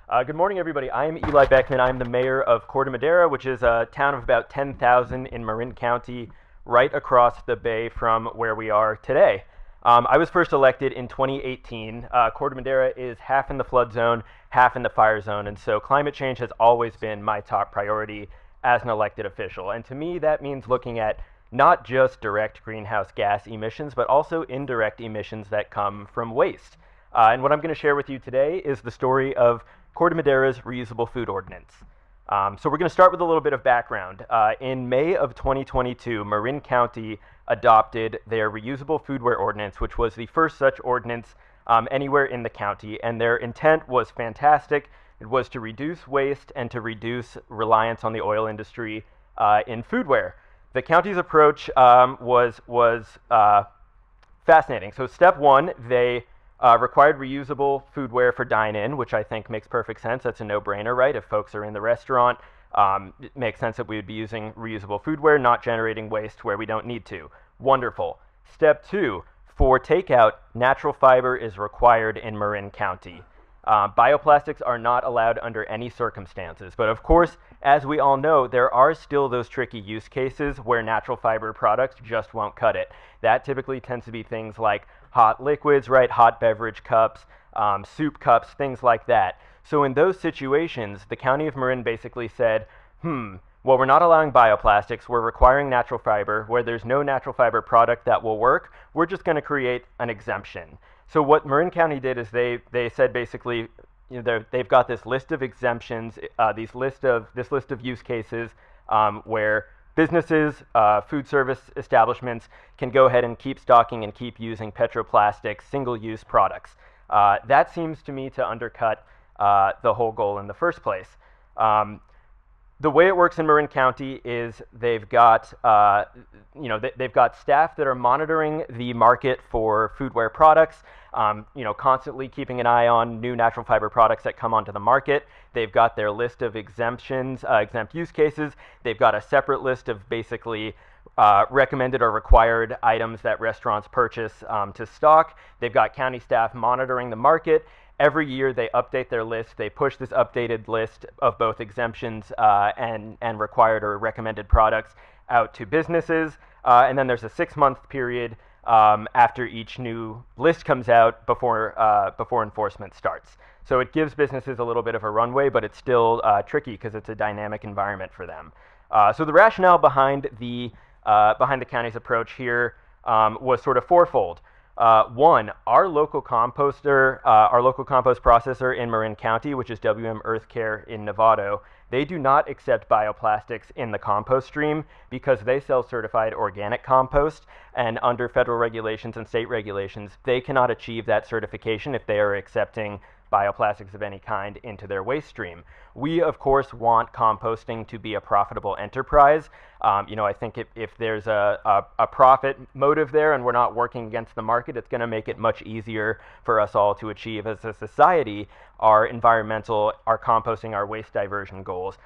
Good morning, everybody. I'm Eli Beckman. I'm the mayor of Corte Madera, which is a town of about 10,000 in Marin County, right across the bay from where we are today. I was first elected in 2018. Corte Madera is half in the flood zone, half in the fire zone, and so climate change has always been my top priority as an elected official. And to me, that means looking at not just direct greenhouse gas emissions, but also indirect emissions that come from waste. And what I'm going to share with you today is the story of Corte Madera's reusable food ordinance. So we're going to start with a little bit of background. In May of 2022, Marin County adopted their reusable foodware ordinance, which was the first such ordinance anywhere in the county, and their intent was fantastic. It was to reduce waste and to reduce reliance on the oil industry in foodware. The county's approach was fascinating. So step one, they required reusable foodware for dine-in, which I think makes perfect sense. That's a no-brainer, right? If folks are in the restaurant, it makes sense that we would be using reusable foodware, not generating waste where we don't need to. Wonderful. Step two, for takeout, natural fiber is required in Marin County. Bioplastics are not allowed under any circumstances, but of course, as we all know, there are still those tricky use cases where natural fiber products just won't cut it. That typically tends to be things like hot liquids, right? Hot beverage cups, soup cups, things like that. So in those situations, the County of Marin basically said, well, we're not allowing bioplastics, we're requiring natural fiber. Where there's no natural fiber product that will work, we're just going to create an exemption. So what Marin County did is they said basically, they've got this list of exemptions, this list of use cases where businesses, food service establishments can go ahead and keep stocking and keep using petroplastic single-use products. That seems to me to undercut the whole goal in the first place. The way it works in Marin County is they've got they've got staff that are monitoring the market for foodware products, constantly keeping an eye on new natural fiber products that come onto the market. They've got their list of exemptions, exempt use cases. They've got a separate list of basically recommended or required items that restaurants purchase to stock. They've got county staff monitoring the market. Every year they update their list. They push this updated list of both exemptions and required or recommended products out to businesses. And then there's a 6-month period after each new list comes out before enforcement starts. So it gives businesses a little bit of a runway, but it's still tricky because it's a dynamic environment for them. So the rationale behind the county's approach here was sort of fourfold. One, our local compost processor in Marin County, which is WM Earth Care in Novato, they do not accept bioplastics in the compost stream because they sell certified organic compost, and under federal regulations and state regulations, they cannot achieve that certification if they are accepting bioplastics of any kind into their waste stream. We, of course, want composting to be a profitable enterprise. I think if there's a profit motive there and we're not working against the market, it's going to make it much easier for us all to achieve as a society our environmental, our composting, our waste diversion goals.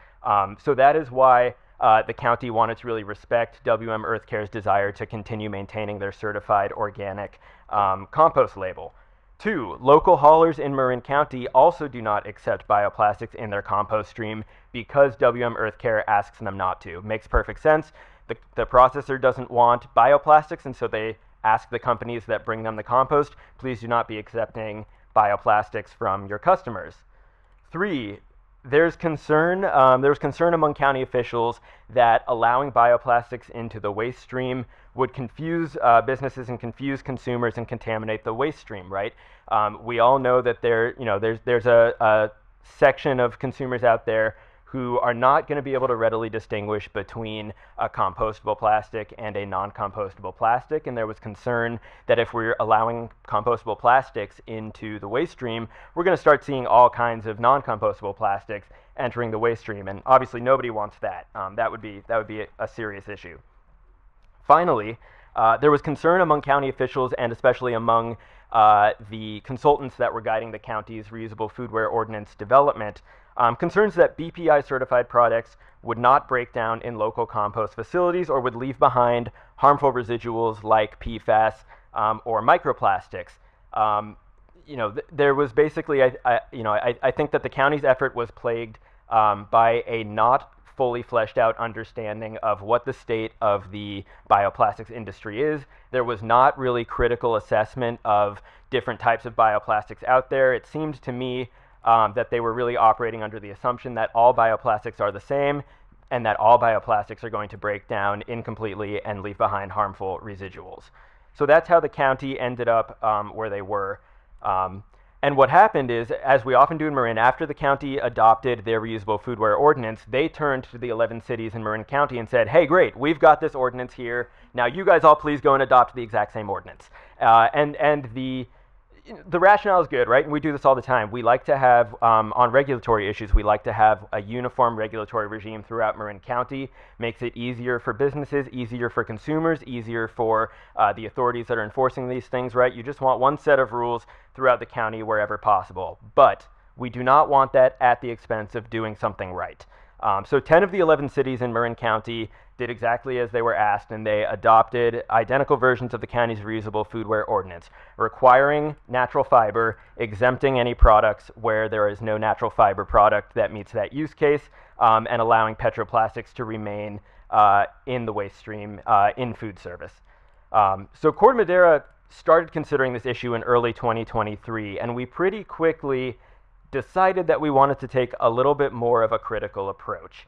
So that is why the county wanted to really respect WM Earth Care's desire to continue maintaining their certified organic compost label. Two, local haulers in Marin County also do not accept bioplastics in their compost stream because WM Earth Care asks them not to. Makes perfect sense. The processor doesn't want bioplastics, and so they ask the companies that bring them the compost, please do not be accepting bioplastics from your customers. Three, there's concern among county officials that allowing bioplastics into the waste stream would confuse businesses and confuse consumers and contaminate the waste stream, right? We all know that there's a section of consumers out there who are not going to be able to readily distinguish between a compostable plastic and a non-compostable plastic, and there was concern that if we're allowing compostable plastics into the waste stream, we're going to start seeing all kinds of non-compostable plastics entering the waste stream, and obviously nobody wants that. That would be a serious issue. Finally, there was concern among county officials and especially among the consultants that were guiding the county's reusable foodware ordinance development, concerns that BPI-certified products would not break down in local compost facilities or would leave behind harmful residuals like PFAS or microplastics. there was basically, I think that the county's effort was plagued by a not fully fleshed out understanding of what the state of the bioplastics industry is. There was not really critical assessment of different types of bioplastics out there. It seemed to me that they were really operating under the assumption that all bioplastics are the same and that all bioplastics are going to break down incompletely and leave behind harmful residuals. So that's how the county ended up where they were. And what happened is, as we often do in Marin, after the county adopted their reusable foodware ordinance, they turned to the 11 cities in Marin County and said, hey, great, we've got this ordinance here. Now you guys all please go and adopt the exact same ordinance. And the rationale is good, right? And we do this all the time. We like to have, on regulatory issues, we like to have a uniform regulatory regime throughout Marin County. Makes it easier for businesses, easier for consumers, easier for the authorities that are enforcing these things, right? You just want one set of rules throughout the county wherever possible. But we do not want that at the expense of doing something right. So 10 of the 11 cities in Marin County did exactly as they were asked, and they adopted identical versions of the county's reusable foodware ordinance, requiring natural fiber, exempting any products where there is no natural fiber product that meets that use case, and allowing petroplastics to remain in the waste stream in food service. So Corte Madera started considering this issue in early 2023, and we pretty quickly decided that we wanted to take a little bit more of a critical approach.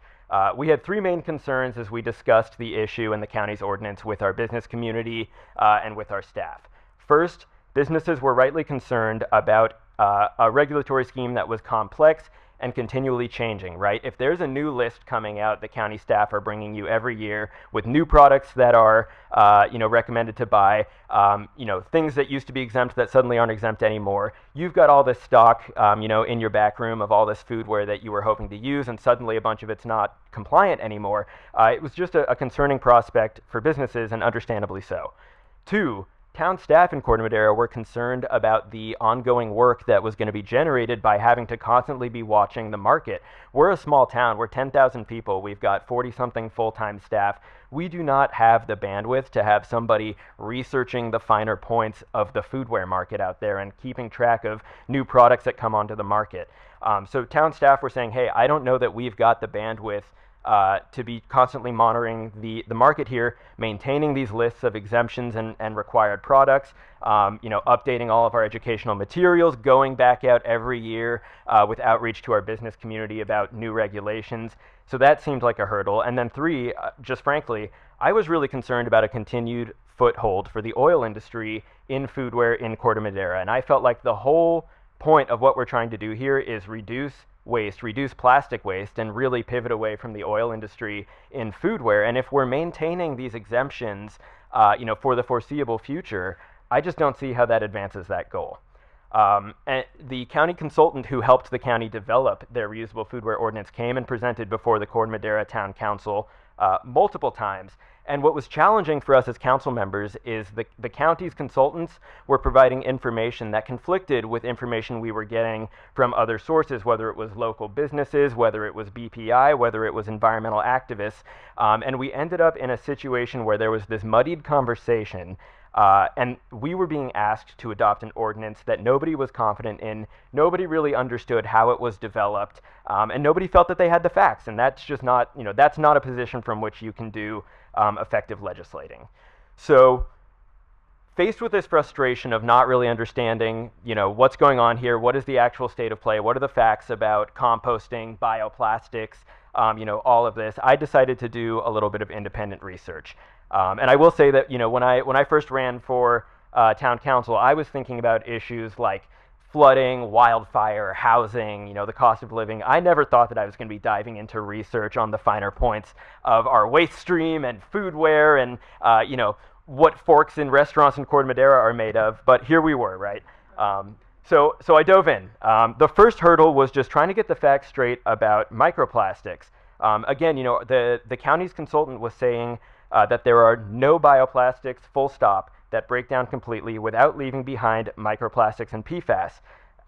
We had three main concerns as we discussed the issue and the county's ordinance with our business community and with our staff. First, businesses were rightly concerned about a regulatory scheme that was complex and continually changing, right? If there's a new list coming out, the county staff are bringing you every year with new products that are, recommended to buy, things that used to be exempt that suddenly aren't exempt anymore. You've got all this stock, in your back room of all this foodware that you were hoping to use, and suddenly a bunch of it's not compliant anymore. It was just a concerning prospect for businesses, and understandably so. Two, town staff in Corte Madera were concerned about the ongoing work that was going to be generated by having to constantly be watching the market. We're a small town. We're 10,000 people. We've got 40-something full-time staff. We do not have the bandwidth to have somebody researching the finer points of the foodware market out there and keeping track of new products that come onto the market. So town staff were saying, hey, I don't know that we've got the bandwidth to be constantly monitoring the market here, maintaining these lists of exemptions and required products, updating all of our educational materials, going back out every year with outreach to our business community about new regulations. So that seemed like a hurdle. And then three, just frankly, I was really concerned about a continued foothold for the oil industry in foodware in Corte Madera. And I felt like the whole point of what we're trying to do here is reduce waste, reduce plastic waste, and really pivot away from the oil industry in foodware. And if we're maintaining these exemptions, for the foreseeable future, I just don't see how that advances that goal. And the county consultant who helped the county develop their reusable foodware ordinance came and presented before the Corte Madera Town Council multiple times. And what was challenging for us as council members is the county's consultants were providing information that conflicted with information we were getting from other sources, whether it was local businesses, whether it was BPI, whether it was environmental activists. And we ended up in a situation where there was this muddied conversation, and we were being asked to adopt an ordinance that nobody was confident in, nobody really understood how it was developed, and nobody felt that they had the facts. And that's just not, that's not a position from which you can do effective legislating. So faced with this frustration of not really understanding, what's going on here, what is the actual state of play, what are the facts about composting, bioplastics, all of this, I decided to do a little bit of independent research. And I will say that, when I first ran for town council, I was thinking about issues like flooding, wildfire, housing, the cost of living. I never thought that I was going to be diving into research on the finer points of our waste stream and foodware and, what forks in restaurants in Corte Madera are made of. But here we were, right? So I dove in. The first hurdle was just trying to get the facts straight about microplastics. Again, the county's consultant was saying that there are no bioplastics, full stop, that break down completely without leaving behind microplastics and PFAS.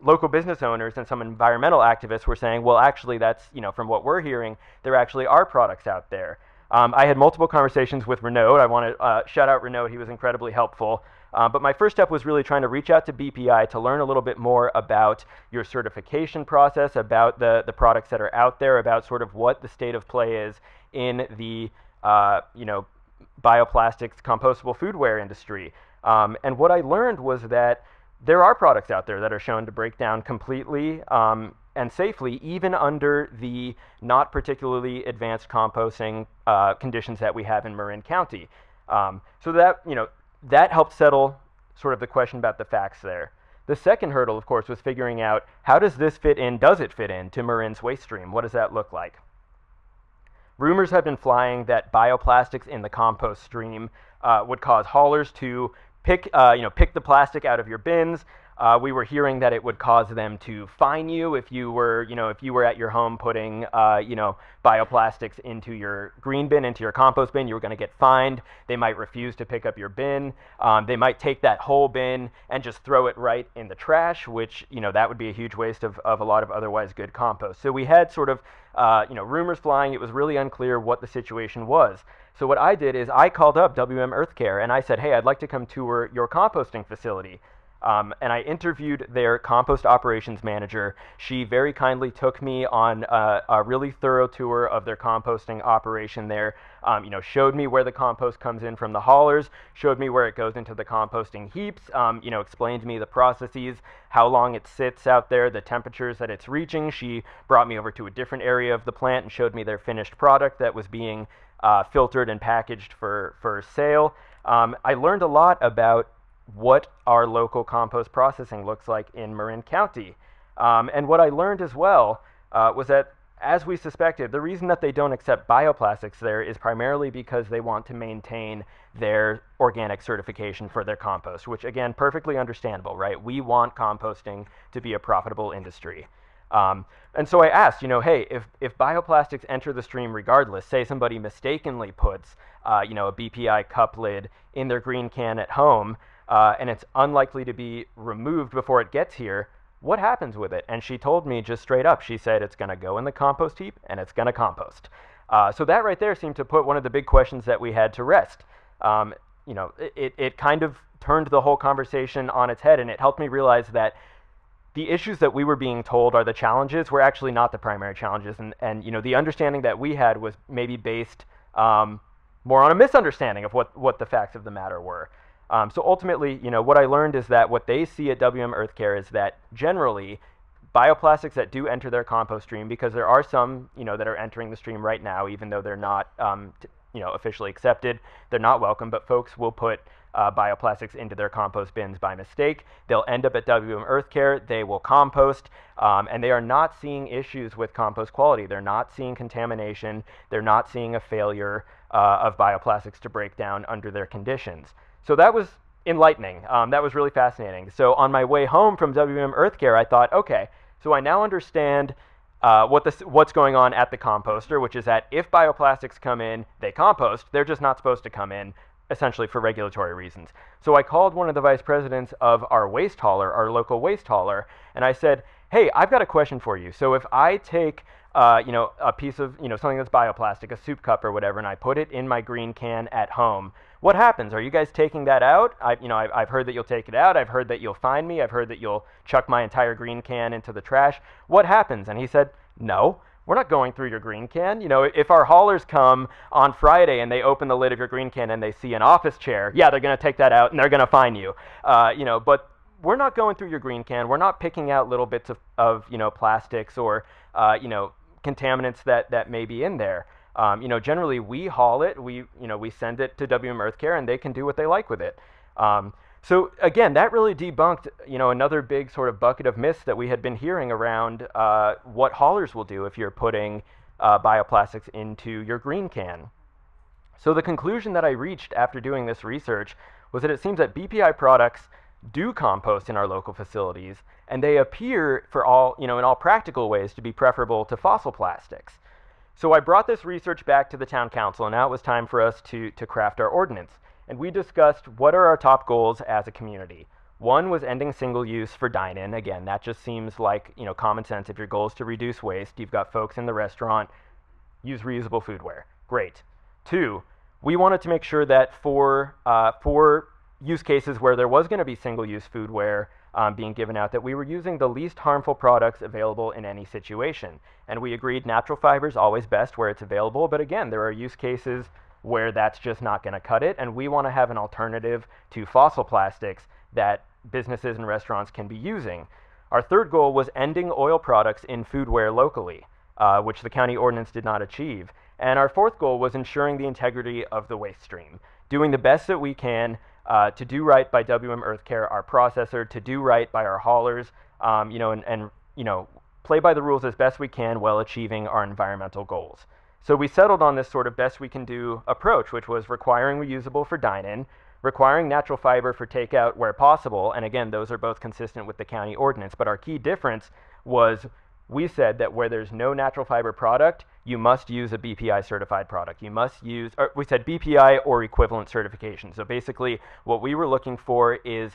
Local business owners and some environmental activists were saying, well, actually, that's, from what we're hearing, there actually are products out there. I had multiple conversations with Renaud. I want to shout out Renaud. He was incredibly helpful. But my first step was really trying to reach out to BPI to learn a little bit more about your certification process, about the products that are out there, about sort of what the state of play is in the bioplastics compostable foodware industry. And what I learned was that there are products out there that are shown to break down completely and safely, even under the not particularly advanced composting conditions that we have in Marin County. So that helped settle sort of the question about the facts there. The second hurdle, of course, was figuring out how does this fit in, does it fit in to Marin's waste stream? What does that look like? Rumors have been flying that bioplastics in the compost stream would cause haulers to pick the plastic out of your bins. We were hearing that it would cause them to fine you if you were at your home putting, bioplastics into your green bin, into your compost bin. You were going to get fined. They might refuse to pick up your bin. They might take that whole bin and just throw it right in the trash, which, that would be a huge waste of a lot of otherwise good compost. So we had sort of, rumors flying. It was really unclear what the situation was. So what I did is I called up WM Earthcare and I said, hey, I'd like to come tour your composting facility. And I interviewed their compost operations manager. She very kindly took me on a really thorough tour of their composting operation there. Showed me where the compost comes in from the haulers, showed me where it goes into the composting heaps, explained to me the processes, how long it sits out there, the temperatures that it's reaching. She brought me over to a different area of the plant and showed me their finished product that was being filtered and packaged for sale. I learned a lot about what our local compost processing looks like in Marin County. And what I learned as well was that, as we suspected, the reason that they don't accept bioplastics there is primarily because they want to maintain their organic certification for their compost, which, again, perfectly understandable, right? We want composting to be a profitable industry. And so I asked, hey, if bioplastics enter the stream regardless, say somebody mistakenly puts, a BPI cup lid in their green can at home, and it's unlikely to be removed before it gets here, what happens with it? And she told me just straight up, she said it's going to go in the compost heap and it's going to compost. So that right there seemed to put one of the big questions that we had to rest. It kind of turned the whole conversation on its head, and it helped me realize that the issues that we were being told are the challenges were actually not the primary challenges. And the understanding that we had was maybe based more on a misunderstanding of what the facts of the matter were. So ultimately, what I learned is that what they see at WM Earthcare is that generally bioplastics that do enter their compost stream, because there are some, that are entering the stream right now, even though they're not, officially accepted, they're not welcome, but folks will put bioplastics into their compost bins by mistake. They'll end up at WM Earthcare, they will compost, and they are not seeing issues with compost quality. They're not seeing contamination. They're not seeing a failure of bioplastics to break down under their conditions. So that was enlightening. That was really fascinating. So on my way home from WM Earthcare, I thought, okay, so I now understand what's going on at the composter, which is that if bioplastics come in, they compost. They're just not supposed to come in, essentially for regulatory reasons. So I called one of the vice presidents of our waste hauler, our local waste hauler, and I said, hey, I've got a question for you. So if I take a piece of, something that's bioplastic, a soup cup or whatever, and I put it in my green can at home, what happens? Are you guys taking that out? I've heard that you'll take it out. I've heard that you'll fine me. I've heard that you'll chuck my entire green can into the trash. What happens? And he said, no, we're not going through your green can. If our haulers come on Friday and they open the lid of your green can and they see an office chair, yeah, they're going to take that out and they're going to fine you. But we're not going through your green can. We're not picking out little bits of plastics or, contaminants that may be in there. Generally we haul it, we send it to WM Earthcare and they can do what they like with it. So again, that really debunked, another big sort of bucket of myths that we had been hearing around what haulers will do if you're putting bioplastics into your green can. So the conclusion that I reached after doing this research was that it seems that BPI products do compost in our local facilities, and they appear for all, in all practical ways to be preferable to fossil plastics. So I brought this research back to the town council, and now it was time for us to craft our ordinance. And we discussed what are our top goals as a community. One was ending single use for dine-in. Again, that just seems like, common sense. If your goal is to reduce waste, you've got folks in the restaurant, use reusable foodware. Great. Two, we wanted to make sure that for use cases where there was going to be single-use foodware being given out, that we were using the least harmful products available in any situation. And we agreed natural fiber is always best where it's available, but again, there are use cases where that's just not going to cut it, and we want to have an alternative to fossil plastics that businesses and restaurants can be using. Our third goal was ending oil products in foodware locally, which the county ordinance did not achieve. And our fourth goal was ensuring the integrity of the waste stream, doing the best that we can to do right by WM Earthcare, our processor, to do right by our haulers, and play by the rules as best we can while achieving our environmental goals. So we settled on this sort of best we can do approach, which was requiring reusable for dine-in, requiring natural fiber for takeout where possible, and again, those are both consistent with the county ordinance, but our key difference was we said that where there's no natural fiber product, you must use a BPI-certified product. You must use, or we said BPI or equivalent certification. So basically, what we were looking for is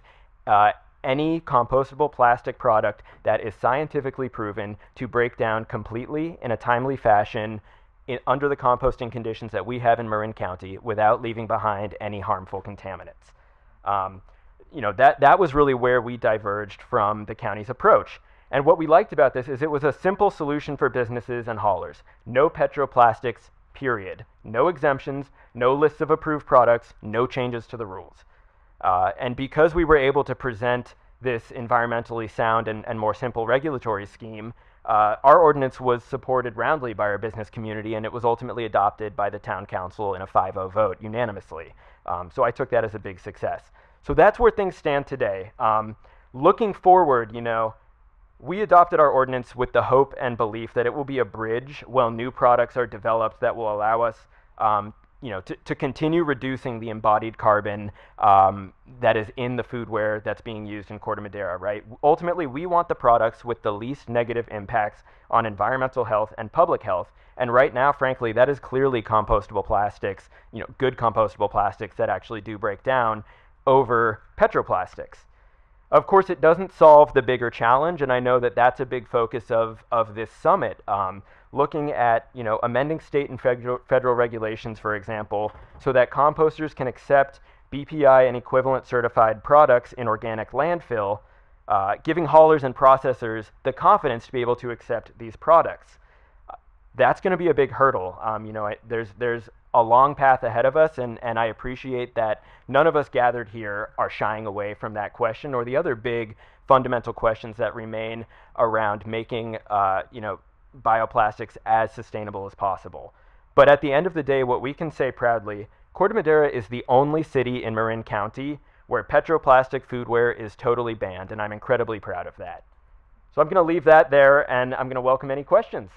any compostable plastic product that is scientifically proven to break down completely in a timely fashion under the composting conditions that we have in Marin County without leaving behind any harmful contaminants. That was really where we diverged from the county's approach. And what we liked about this is it was a simple solution for businesses and haulers. No petroplastics, period. No exemptions, no lists of approved products, no changes to the rules. And because we were able to present this environmentally sound and more simple regulatory scheme, our ordinance was supported roundly by our business community, and it was ultimately adopted by the town council in a 5-0 vote unanimously. So I took that as a big success. So that's where things stand today. Looking forward, we adopted our ordinance with the hope and belief that it will be a bridge while new products are developed that will allow us to continue reducing the embodied carbon that is in the foodware that's being used in Corte Madera, right? Ultimately, we want the products with the least negative impacts on environmental health and public health. And right now, frankly, that is clearly compostable plastics, good compostable plastics that actually do break down over petroplastics. Of course, it doesn't solve the bigger challenge, and I know that that's a big focus of this summit. Looking at amending state and federal regulations, for example, so that composters can accept BPI and equivalent certified products in organic landfill, giving haulers and processors the confidence to be able to accept these products. That's going to be a big hurdle. There's a long path ahead of us, and I appreciate that none of us gathered here are shying away from that question or the other big fundamental questions that remain around making bioplastics as sustainable as possible. But at the end of the day, what we can say proudly, Corte Madera is the only city in Marin County where petroplastic foodware is totally banned, and I'm incredibly proud of that. So I'm going to leave that there, and I'm going to welcome any questions.